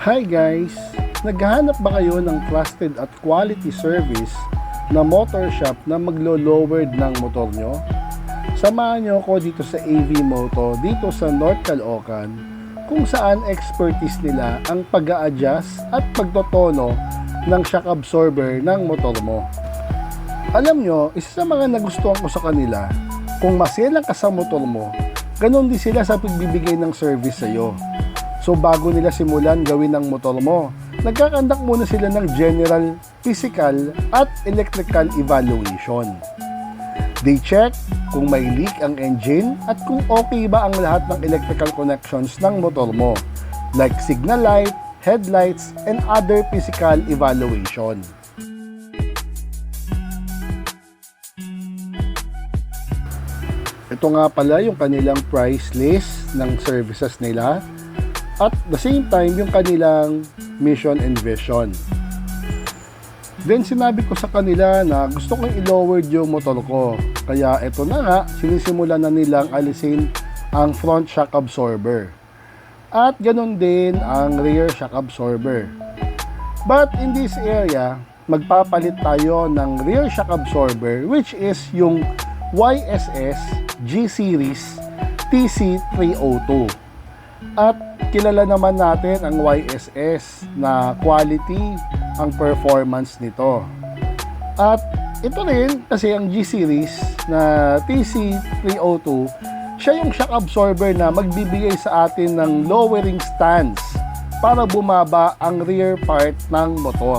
Hi guys! Naghahanap ba kayo ng trusted at quality service na motor shop na maglo-lowered ng motor nyo? Samahan nyo ako dito sa AV Moto dito sa North Caloocan kung saan expertise nila ang pag-a-adjust at pagtotono ng shock absorber ng motor mo. Alam nyo, isa sa mga nagustuhan ko sa kanila, kung maselan ka sa motor mo, ganon din sila sa pagbibigay ng service sa'yo. So bago nila simulan gawin ng motor mo, nagkakandak muna sila ng general, physical at electrical evaluation. They check kung may leak ang engine at kung okay ba ang lahat ng electrical connections ng motor mo, like signal light, headlights, and other physical evaluation. Ito nga pala yung kanilang price list ng services nila. At the same time, yung kanilang mission and vision. Then sinabi ko sa kanila na gusto kong i-lowered yung motor ko. Kaya ito na nga, sinisimulan na nilang alisin ang front shock absorber. At ganun din ang rear shock absorber. But in this area, magpapalit tayo ng rear shock absorber, which is yung YSS G-Series TC302. At kilala naman natin ang YSS na quality ang performance nito. At ito rin kasi ang G-Series na TC302, siya yung shock absorber na magbibigay sa atin ng lowering stance para bumaba ang rear part ng motor.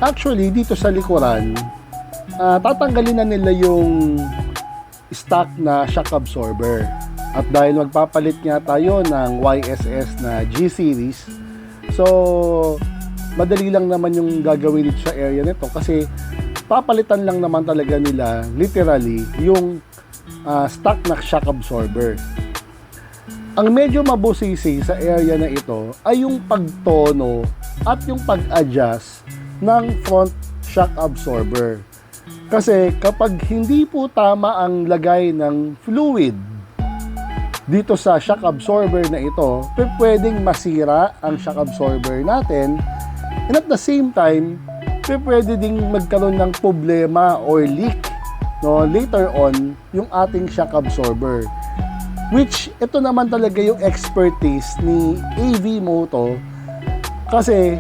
Actually, dito sa likuran, tatanggalin na nila yung stock na shock absorber. At dahil magpapalit nga tayo ng YSS na G-Series, so madali lang naman yung gagawin dito sa area nito kasi papalitan lang naman talaga nila literally yung stock na shock absorber. Ang medyo mabusisi sa area na ito ay yung pagtono at yung pag-adjust ng front shock absorber. Kasi kapag hindi po tama ang lagay ng fluid dito sa shock absorber na ito, pwedeng masira ang shock absorber natin, and at the same time, pwede ding magkaroon ng problema or leak later on yung ating shock absorber. Which ito naman talaga yung expertise ni AV Moto kasi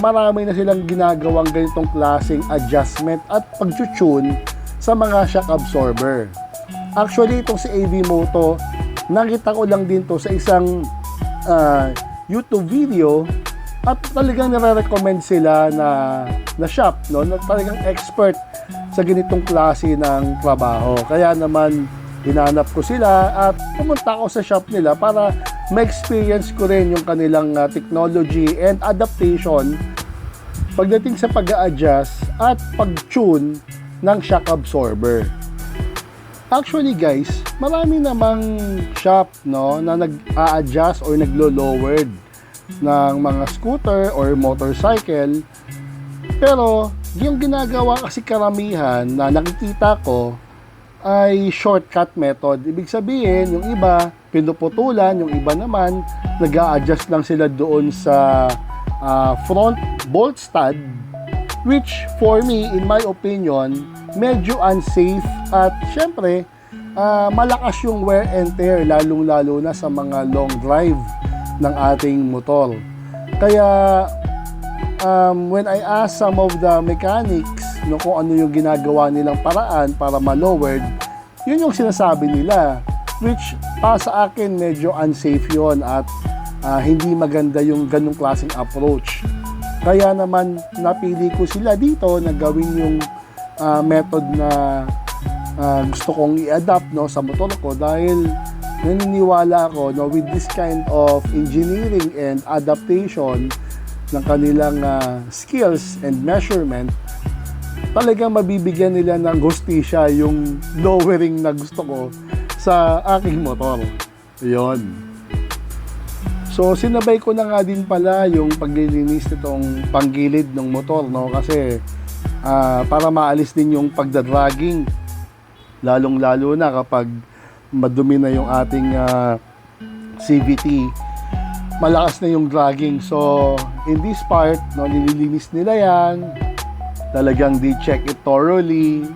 marami na silang ginagawang ganitong klaseng adjustment at pag-tune sa mga shock absorber. Actually, itong si AV Moto, nakita ko lang din to sa isang YouTube video at talagang nare-recommend sila na shop, na talagang expert sa ganitong klase ng trabaho. Kaya naman, hinanap ko sila at pumunta ako sa shop nila para ma-experience ko rin yung kanilang technology and adaptation pagdating sa pag-a-adjust at pag-tune ng shock absorber. Actually guys, marami namang shop na nag-a-adjust or naglo-lowered ng mga scooter or motorcycle, pero yung ginagawa kasi karamihan na nakikita ko ay shortcut method. Ibig sabihin, yung iba pinuputulan, yung iba naman nag-a-adjust lang sila doon sa front bolt stud, which for me, in my opinion, medyo unsafe at syempre malakas yung wear and tear lalong-lalo na sa mga long drive ng ating motor. Kaya when I ask some of the mechanics kung ano yung ginagawa nilang paraan para ma-lowered, yun yung sinasabi nila, which sa akin medyo unsafe yon at hindi maganda yung ganung klaseng approach. Kaya naman napili ko sila dito na gawin yung method na gusto kong i-adapt sa motor ko dahil naniniwala ako with this kind of engineering and adaptation ng kanilang skills and measurement, talagang mabibigyan nila ng hustisya yung lowering na gusto ko sa aking motor. Yun. So, sinabay ko na nga din pala yung paglilinis nitong panggilid ng motor, kasi para maalis din yung pagdadragging, lalong-lalo na kapag madumi na yung ating CVT, malakas na yung dragging. So in this part, no, nililinis nila yan, talagang they check it thoroughly,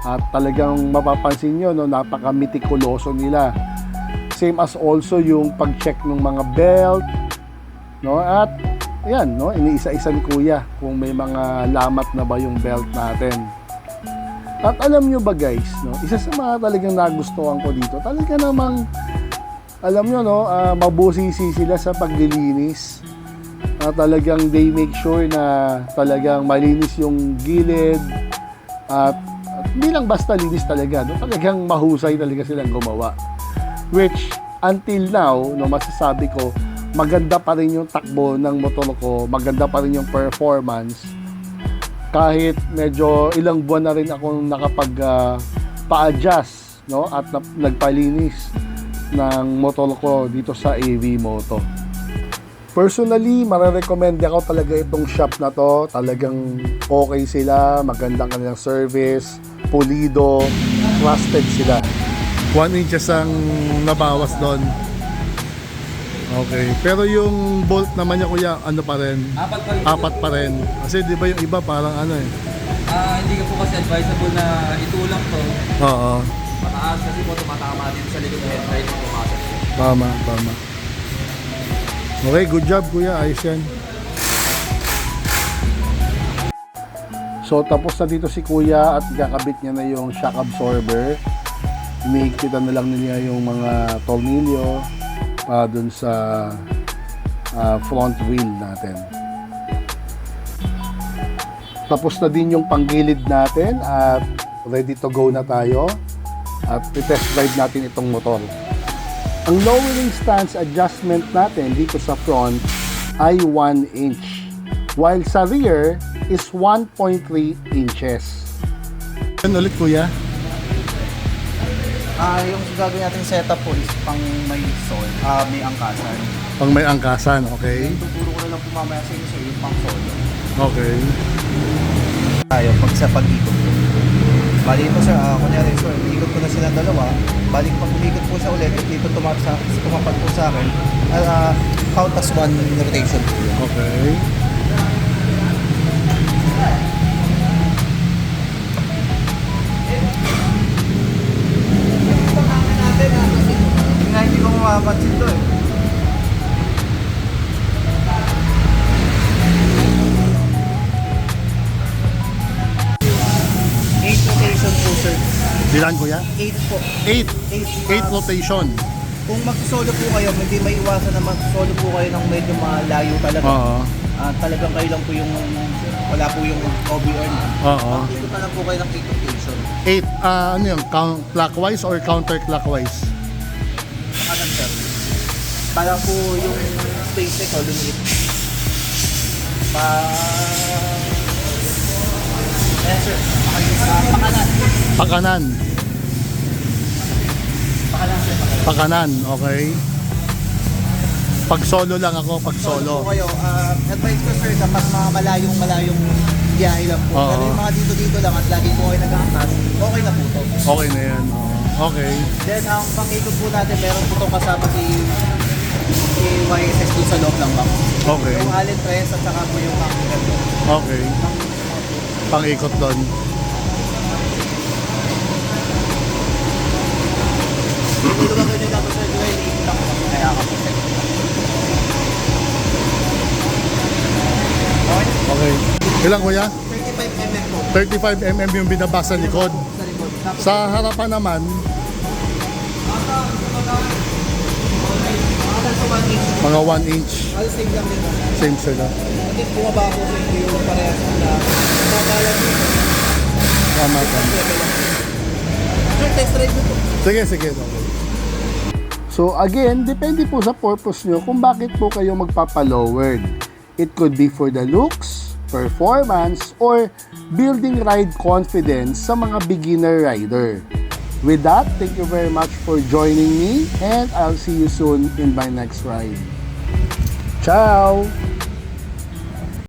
at talagang mapapansin nyo, no, napaka-meticuloso nila. Same as also yung pag-check ng mga belt, no, at ayan, no, iniisa-isa ni Kuya kung may mga lamat na ba yung belt natin. At alam nyo ba guys, no, isa sa mga talagang nagustuhan ko dito, talaga namang alam nyo, no, mabusisi sila sa paglilinis. Talagang they make sure na talagang malinis yung gilid, at hindi lang basta linis talaga, no, talagang mahusay talaga silang gumawa. Which until now, no, masasabi ko, maganda pa rin yung takbo ng motor ko, maganda pa rin yung performance. Kahit medyo ilang buwan na rin akong pa-adjust, no, at nagpalinis ng motor ko dito sa AV Moto. Personally, marirecommend ako talaga itong shop na to. Talagang okay sila, magandang kanilang service, pulido, trusted sila. 1 inches ang nabawas doon. Okay. Pero yung bolt naman niya, Kuya, ano pa rin? Apat pa rin. Kasi di ba yung iba parang ano eh? Hindi ka po kasi advisable na itulang to. Oo. Mataas kasi po tumatama din sa likod ng headlight ng pumasok. Tama. Okay, good job Kuya. Ayos yan. So tapos na dito si Kuya at ikakabit niya na yung shock absorber. Iniikpitan na lang niya yung mga tornilyo para dun sa front wheel natin. Tapos na din yung panggilid natin at ready to go na tayo at i-test drive natin itong motor. Ang lowering stance adjustment natin dito sa front ay 1 inch, while sa rear is 1.3 inches. Yan ulit Kuya? Yung gagawin natin setup po is pang may sol, may angkasan. Pang may angkasan, okay. Yung tuturo ko na lang po mamaya sa inyo sir, yung pang solo. Okay. Tayo, pag sa pag-ikot po. Bali po sir, kunyari sir, ikot ko na sila dalawa. Bali pag umikot po siya ulit, dito tumapad po sa akin, count as 1 rotation po. Okay. Hindi ko mapapansin to eh. Rotation po sir. Bilan Kuya? 8 po. 8 rotation. Kung mag-solo po kayo, hindi may iwasan na mag-solo po kayo ng medyo malayo talaga. Oo. Talagang kayo lang po yung wala po yung OBR na. Oo. Ikot na lang po kayo ng 8 rotation. 8, ano yung clockwise or counterclockwise? Kanan sir. Para po yung space nito lumiit. Ayan sir, pakanan. Pakanan. Pakanan sir, pakanan. Pakanan, okay. Pag solo lang ako, pag solo. Po kayo, advice ko sir, kapag mga malayong biyahe lang po. Oo. Pero yung mga dito lang at lagi po kayo nag-angkas, okay na po to. Okay na yan. Okay. Then ang pang-ikot po natin, meron po itong kasama si YSS doon sa loob ng box. Okay. Yung allen press at saka po yung pang-ikot. Okay. Pang-ikot doon. Dito ba kayo dapat sir, kaya iniikot lang po kaya ka po. Okay? Okay. Ilang Kuya? 35mm po 35mm yung binaba sa likod. sa likod. Tapos Sa harapan naman, sa 1 inch. mga 1 inch. All same lang din po. Same sila. At least bumaba po sa inyo yung parehas na makabalan dito. Tama. Sir, test drive nito. Sige. Okay. So again, depende po sa purpose nyo kung bakit po kayo magpapalowered. It could be for the looks, performance, or building ride confidence sa mga beginner rider. With that, thank you very much for joining me and I'll see you soon in my next ride. Ciao!